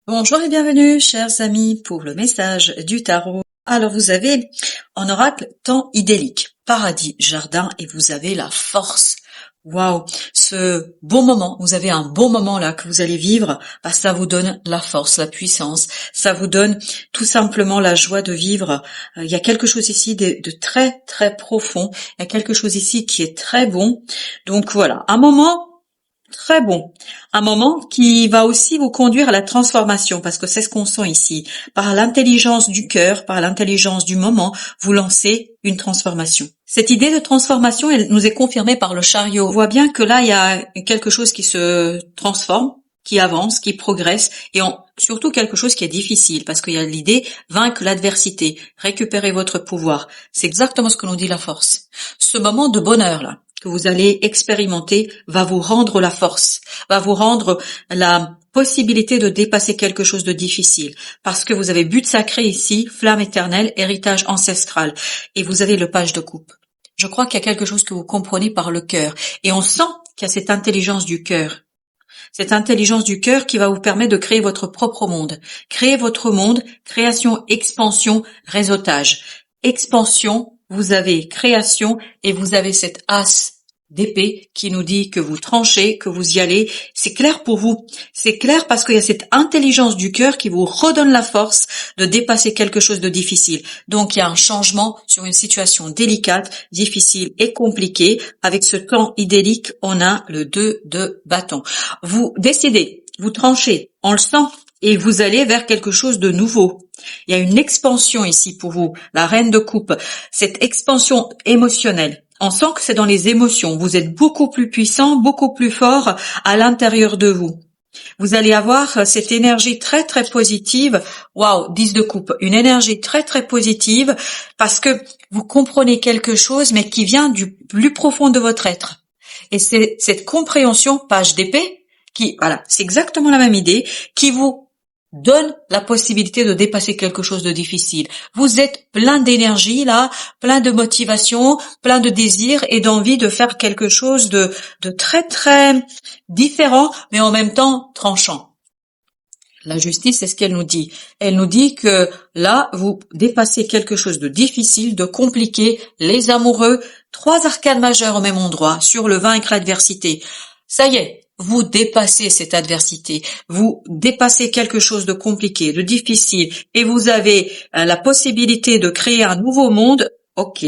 Bonjour et bienvenue, chers amis, pour le message du tarot. Alors, vous avez en oracle temps idyllique, paradis, jardin, et vous avez la force. Waouh, ce bon moment, vous avez un bon moment là que vous allez vivre, ça vous donne la force, la puissance, ça vous donne tout simplement la joie de vivre. Il y a quelque chose ici de très très profond, il y a quelque chose ici qui est très bon. Donc voilà, un moment très bon. Un moment qui va aussi vous conduire à la transformation, parce que c'est ce qu'on sent ici. Par l'intelligence du cœur, par l'intelligence du moment, vous lancez une transformation. Cette idée de transformation, elle nous est confirmée par le chariot. On voit bien que là, il y a quelque chose qui se transforme, qui avance, qui progresse, et surtout quelque chose qui est difficile, parce qu'il y a l'idée vaincre l'adversité, récupérer votre pouvoir. C'est exactement ce que nous dit la force. Ce moment de bonheur là, que vous allez expérimenter, va vous rendre la force, va vous rendre la possibilité de dépasser quelque chose de difficile, parce que vous avez but sacré ici, flamme éternelle, héritage ancestral, et vous avez le page de coupe. Je crois qu'il y a quelque chose que vous comprenez par le cœur, et on sent qu'il y a cette intelligence du cœur. Cette intelligence du cœur qui va vous permettre de créer votre propre monde. Créer votre monde, création, expansion, réseautage. Expansion, vous avez création et vous avez cette as d'épée qui nous dit que vous tranchez, que vous y allez. C'est clair pour vous. C'est clair parce qu'il y a cette intelligence du cœur qui vous redonne la force de dépasser quelque chose de difficile. Donc il y a un changement sur une situation délicate, difficile et compliquée. Avec ce temps idyllique, on a le 2 de bâton. Vous décidez, vous tranchez, on le sent, et vous allez vers quelque chose de nouveau. Il y a une expansion ici pour vous, la reine de coupe, cette expansion émotionnelle. On sent que c'est dans les émotions. Vous êtes beaucoup plus puissant, beaucoup plus fort à l'intérieur de vous. Vous allez avoir cette énergie très très positive. Waouh, 10 de coupe, une énergie très très positive parce que vous comprenez quelque chose mais qui vient du plus profond de votre être. Et c'est cette compréhension, page d'épée, voilà, c'est exactement la même idée, qui vous donne la possibilité de dépasser quelque chose de difficile. Vous êtes plein d'énergie là, plein de motivation, plein de désir et d'envie de faire quelque chose de très très différent, mais en même temps tranchant. La justice, c'est ce qu'elle nous dit. Elle nous dit que là, vous dépassez quelque chose de difficile, de compliqué, les amoureux, 3 arcanes majeures au même endroit, sur le vaincre l'adversité. Ça y est, vous dépassez cette adversité, vous dépassez quelque chose de compliqué, de difficile, et vous avez la possibilité de créer un nouveau monde. Ok,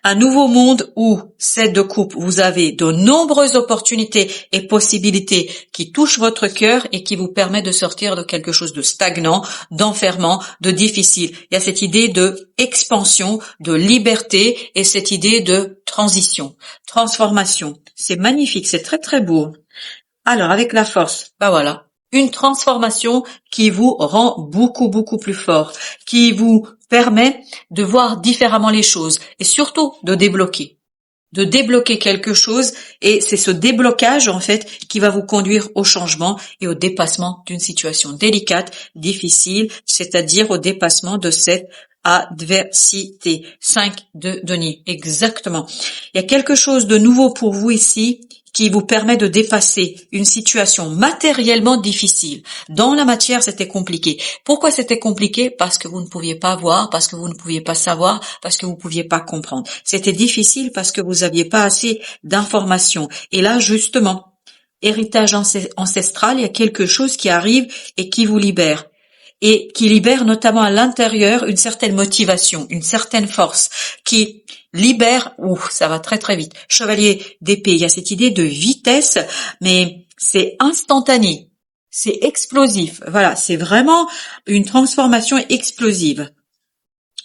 un nouveau monde où, 7 de coupe, vous avez de nombreuses opportunités et possibilités qui touchent votre cœur et qui vous permettent de sortir de quelque chose de stagnant, d'enfermant, de difficile. Il y a cette idée de expansion, de liberté et cette idée de transition, transformation. C'est magnifique, c'est très très beau. Alors, avec la force, voilà. Une transformation qui vous rend beaucoup, beaucoup plus fort, qui vous permet de voir différemment les choses et surtout de débloquer quelque chose, et c'est ce déblocage en fait qui va vous conduire au changement et au dépassement d'une situation délicate, difficile, c'est-à-dire au dépassement de cette adversité. 5 de denier, exactement. Il y a quelque chose de nouveau pour vous ici qui vous permet de dépasser une situation matériellement difficile. Dans la matière, c'était compliqué. Pourquoi c'était compliqué? Parce que vous ne pouviez pas voir, parce que vous ne pouviez pas savoir, parce que vous ne pouviez pas comprendre. C'était difficile parce que vous n'aviez pas assez d'informations. Et là, justement, héritage ancestral, il y a quelque chose qui arrive et qui vous libère. Et qui libère notamment à l'intérieur une certaine motivation, une certaine force, qui libère, ça va très très vite. Chevalier d'épée, il y a cette idée de vitesse, mais c'est instantané, c'est explosif. Voilà, c'est vraiment une transformation explosive.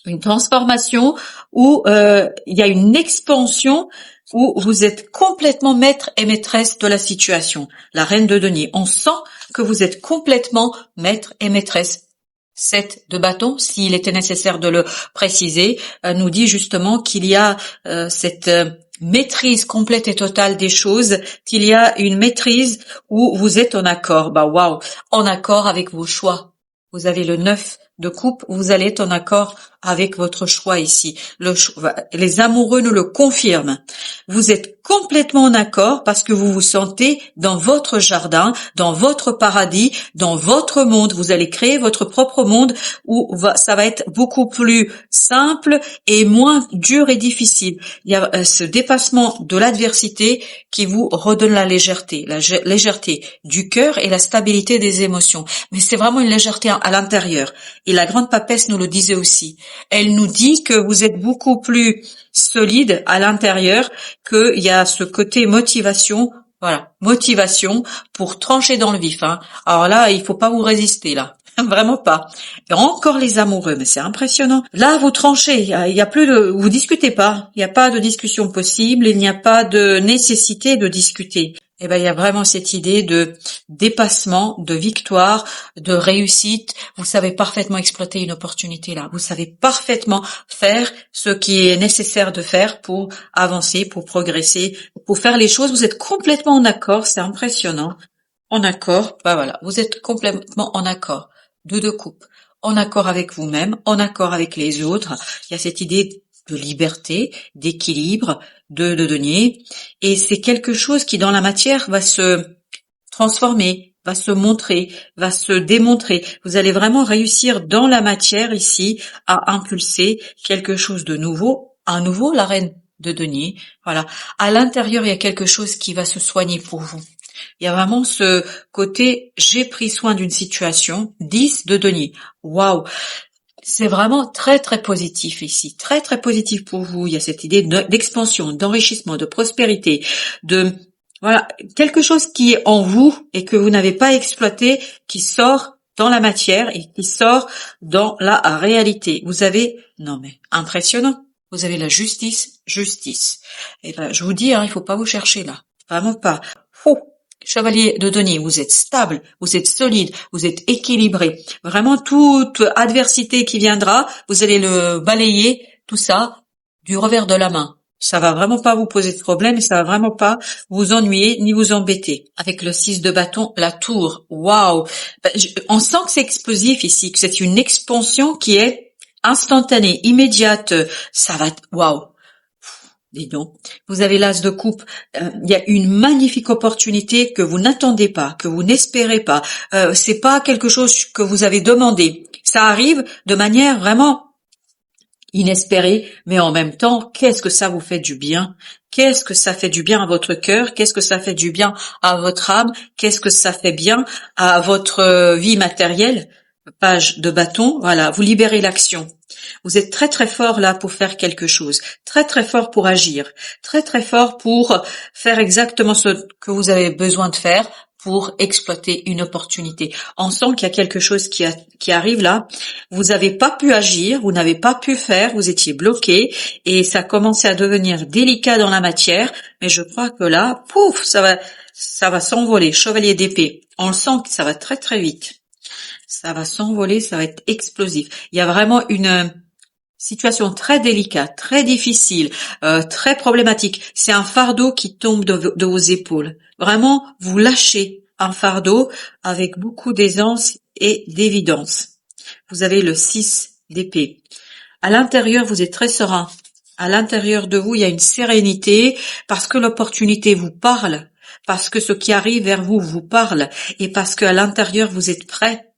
Une transformation où il y a une expansion, où vous êtes complètement maître et maîtresse de la situation. La reine de denier, on sent que vous êtes complètement maître et maîtresse. 7 de bâton, s'il était nécessaire de le préciser, nous dit justement qu'il y a cette maîtrise complète et totale des choses, qu'il y a une maîtrise où vous êtes en accord. Waouh, en accord avec vos choix. Vous avez le 9 de coupe, vous allez être en accord avec votre choix ici. Les amoureux nous le confirment. Vous êtes complètement en accord parce que vous vous sentez dans votre jardin, dans votre paradis, dans votre monde. Vous allez créer votre propre monde où ça va être beaucoup plus simple et moins dur et difficile. Il y a ce dépassement de l'adversité qui vous redonne la légèreté du cœur et la stabilité des émotions. Mais c'est vraiment une légèreté à l'intérieur. Et la grande papesse nous le disait aussi. Elle nous dit que vous êtes beaucoup plus solide à l'intérieur, qu'il y a ce côté motivation, voilà, motivation pour trancher dans le vif. Alors là, il faut pas vous résister là. Vraiment pas. Et encore les amoureux, mais c'est impressionnant. Là, vous tranchez. Il y a plus de, vous discutez pas. Il n'y a pas de discussion possible. Il n'y a pas de nécessité de discuter. Eh ben, il y a vraiment cette idée de dépassement, de victoire, de réussite. Vous savez parfaitement exploiter une opportunité là. Vous savez parfaitement faire ce qui est nécessaire de faire pour avancer, pour progresser, pour faire les choses. Vous êtes complètement en accord. C'est impressionnant. En accord. Bah voilà. Vous êtes complètement en accord. De coupe. En accord avec vous-même, en accord avec les autres. Il y a cette idée de liberté, d'équilibre, de denier. Et c'est quelque chose qui, dans la matière, va se transformer, va se montrer, va se démontrer. Vous allez vraiment réussir dans la matière ici à impulser quelque chose de nouveau. À nouveau, la reine de denier. Voilà. À l'intérieur, il y a quelque chose qui va se soigner pour vous. Il y a vraiment ce côté, j'ai pris soin d'une situation, 10 de denier. Waouh! C'est vraiment très très positif ici, très très positif pour vous. Il y a cette idée d'expansion, d'enrichissement, de prospérité, de voilà, quelque chose qui est en vous et que vous n'avez pas exploité, qui sort dans la matière et qui sort dans la réalité. Vous avez, non mais impressionnant. Vous avez la justice. Et ben je vous dis, il faut pas vous chercher là, vraiment pas. Fou. Chevalier de denier, vous êtes stable, vous êtes solide, vous êtes équilibré. Vraiment, toute adversité qui viendra, vous allez le balayer, tout ça, du revers de la main. Ça va vraiment pas vous poser de problème et ça va vraiment pas vous ennuyer ni vous embêter. Avec le 6 de bâton, la tour, waouh. On sent que c'est explosif ici, que c'est une expansion qui est instantanée, immédiate. Ça va, waouh. Dis donc, vous avez l'as de coupe. Il y a une magnifique opportunité que vous n'attendez pas, que vous n'espérez pas. C'est pas quelque chose que vous avez demandé. Ça arrive de manière vraiment inespérée, mais en même temps, qu'est-ce que ça vous fait du bien? Qu'est-ce que ça fait du bien à votre cœur? Qu'est-ce que ça fait du bien à votre âme? Qu'est-ce que ça fait bien à votre vie matérielle? Page de bâton, voilà, vous libérez l'action. Vous êtes très très fort là pour faire quelque chose, très très fort pour agir, très très fort pour faire exactement ce que vous avez besoin de faire pour exploiter une opportunité. On sent qu'il y a quelque chose qui arrive là. Vous n'avez pas pu agir, vous n'avez pas pu faire, vous étiez bloqué et ça commençait à devenir délicat dans la matière. Mais je crois que là, pouf, ça va s'envoler. Chevalier d'épée. On le sent que ça va très très vite. Ça va s'envoler, ça va être explosif. Il y a vraiment une situation très délicate, très difficile, très problématique. C'est un fardeau qui tombe de vos épaules. Vraiment, vous lâchez un fardeau avec beaucoup d'aisance et d'évidence. Vous avez le 6 d'épée. À l'intérieur, vous êtes très serein. À l'intérieur de vous, il y a une sérénité parce que l'opportunité vous parle, parce que ce qui arrive vers vous vous parle et parce qu'à l'intérieur, vous êtes prêt.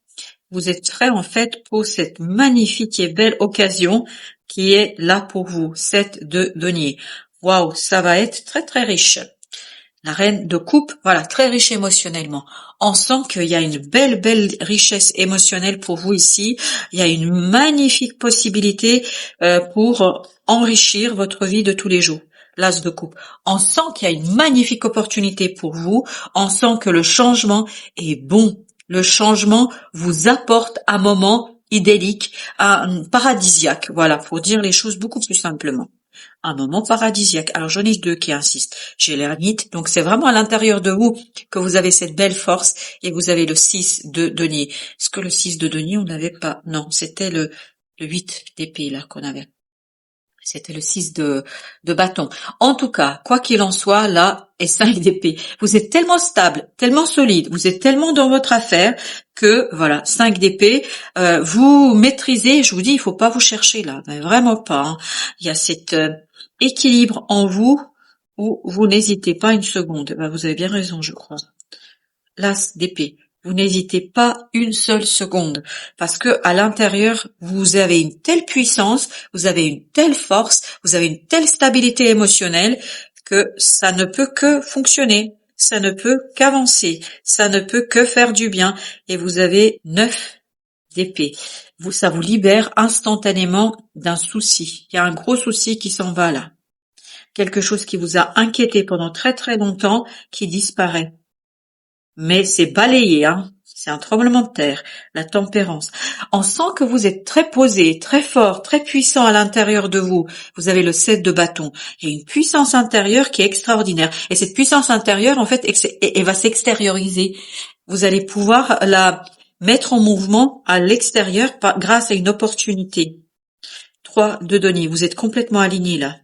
Vous êtes prêt en fait pour cette magnifique et belle occasion qui est là pour vous, 7 de denier. Waouh, ça va être très très riche. La reine de coupe, voilà, très riche émotionnellement. On sent qu'il y a une belle richesse émotionnelle pour vous ici. Il y a une magnifique possibilité pour enrichir votre vie de tous les jours. L'as de coupe. On sent qu'il y a une magnifique opportunité pour vous. On sent que le changement est bon. Le changement vous apporte un moment idyllique, un paradisiaque, voilà, pour dire les choses beaucoup plus simplement. Un moment paradisiaque. Alors j'en ai deux qui insistent. J'ai l'ermite, donc c'est vraiment à l'intérieur de vous que vous avez cette belle force et vous avez le 6 de denier. Est-ce que le 6 de denier, on n'avait pas? Non, c'était le 8 d'épée là qu'on avait. C'était le 6 de bâton. En tout cas, quoi qu'il en soit, là, et 5 d'épée. Vous êtes tellement stable, tellement solide, vous êtes tellement dans votre affaire que, voilà, 5 d'épée, vous maîtrisez, je vous dis, il faut pas vous chercher là, mais vraiment pas. Hein. Il y a cet équilibre en vous où vous n'hésitez pas une seconde. Ben, vous avez bien raison, je crois. L'as d'épée. Vous n'hésitez pas une seule seconde parce que à l'intérieur, vous avez une telle puissance, vous avez une telle force, vous avez une telle stabilité émotionnelle que ça ne peut que fonctionner, ça ne peut qu'avancer, ça ne peut que faire du bien et vous avez 9 d'épée. Ça vous libère instantanément d'un souci. Il y a un gros souci qui s'en va là. Quelque chose qui vous a inquiété pendant très très longtemps qui disparaît. Mais c'est balayé, hein. C'est un tremblement de terre, la tempérance. On sent que vous êtes très posé, très fort, très puissant à l'intérieur de vous. Vous avez le 7 de bâton. Il y a une puissance intérieure qui est extraordinaire. Et cette puissance intérieure, en fait, elle va s'extérioriser. Vous allez pouvoir la mettre en mouvement à l'extérieur grâce à une opportunité. 3 de denier. Vous êtes complètement aligné là.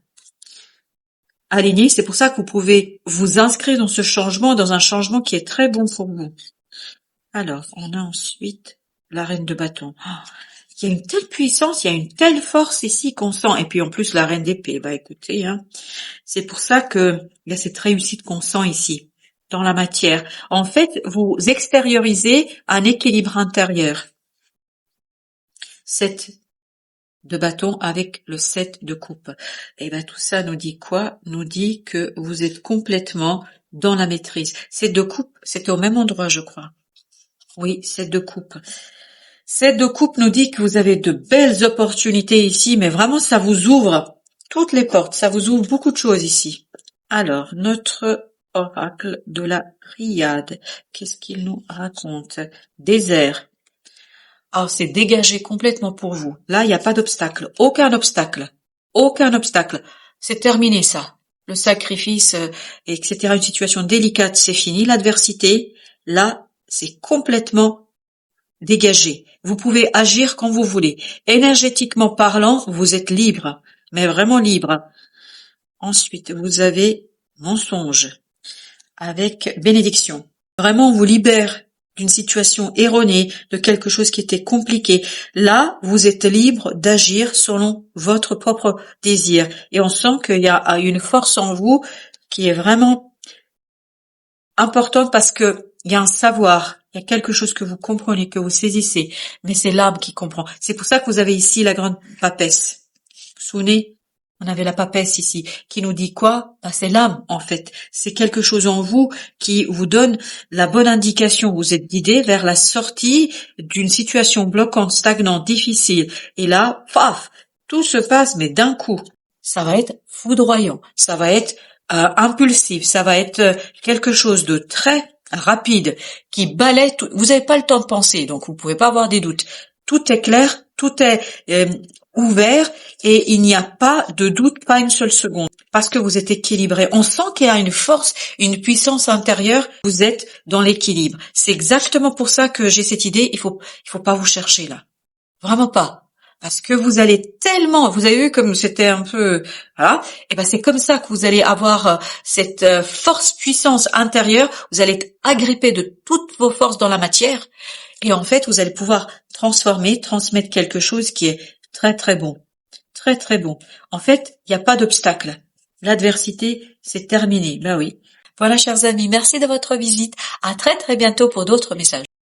Aligné, c'est pour ça que vous pouvez vous inscrire dans ce changement, dans un changement qui est très bon pour vous. Alors, on a ensuite la reine de bâton. Oh, il y a une telle puissance, il y a une telle force ici qu'on sent. Et puis en plus, la reine d'épée. Bah écoutez, hein, c'est pour ça que il y a cette réussite qu'on sent ici, dans la matière. En fait, vous extériorisez un équilibre intérieur. 7 de bâton avec le 7 de coupe. Et ben tout ça nous dit quoi? Nous dit que vous êtes complètement dans la maîtrise. 7 de coupe, c'était au même endroit, je crois. Oui, 7 de coupe. 7 de coupe nous dit que vous avez de belles opportunités ici, mais vraiment ça vous ouvre toutes les portes, ça vous ouvre beaucoup de choses ici. Alors, notre oracle de la Riade, qu'est-ce qu'il nous raconte? Désert. Ah, c'est dégagé complètement pour vous. Là, il n'y a pas d'obstacle. Aucun obstacle. Aucun obstacle. C'est terminé, ça. Le sacrifice, etc. Une situation délicate, c'est fini. L'adversité, là, c'est complètement dégagé. Vous pouvez agir quand vous voulez. Énergétiquement parlant, vous êtes libre. Mais vraiment libre. Ensuite, vous avez mensonge. Avec bénédiction. Vraiment, on vous libère d'une situation erronée, de quelque chose qui était compliqué. Là, vous êtes libre d'agir selon votre propre désir. Et on sent qu'il y a une force en vous qui est vraiment importante parce que il y a un savoir, il y a quelque chose que vous comprenez, que vous saisissez. Mais c'est l'âme qui comprend. C'est pour ça que vous avez ici la grande papesse. Vous vous souvenez? On avait la papesse ici, qui nous dit quoi? Ben, c'est l'âme, en fait. C'est quelque chose en vous qui vous donne la bonne indication. Vous êtes guidé vers la sortie d'une situation bloquante, stagnante, difficile. Et là, paf, tout se passe, mais d'un coup. Ça va être foudroyant. Ça va être impulsif. Ça va être quelque chose de très rapide, qui balaie tout. Vous n'avez pas le temps de penser, donc vous pouvez pas avoir des doutes. Tout est clair, tout est ouvert et il n'y a pas de doute, pas une seule seconde, parce que vous êtes équilibré. On sent qu'il y a une force, une puissance intérieure. Vous êtes dans l'équilibre. C'est exactement pour ça que j'ai cette idée. Il faut pas vous chercher là, vraiment pas, parce que vous allez tellement. Vous avez vu comme c'était un peu, voilà. Et ben c'est comme ça que vous allez avoir cette force, puissance intérieure. Vous allez être agrippé de toutes vos forces dans la matière. Et en fait, vous allez pouvoir transformer, transmettre quelque chose qui est très très bon. Très très bon. En fait, il n'y a pas d'obstacle. L'adversité, c'est terminé. Ben oui. Voilà, chers amis, merci de votre visite. À très très bientôt pour d'autres messages.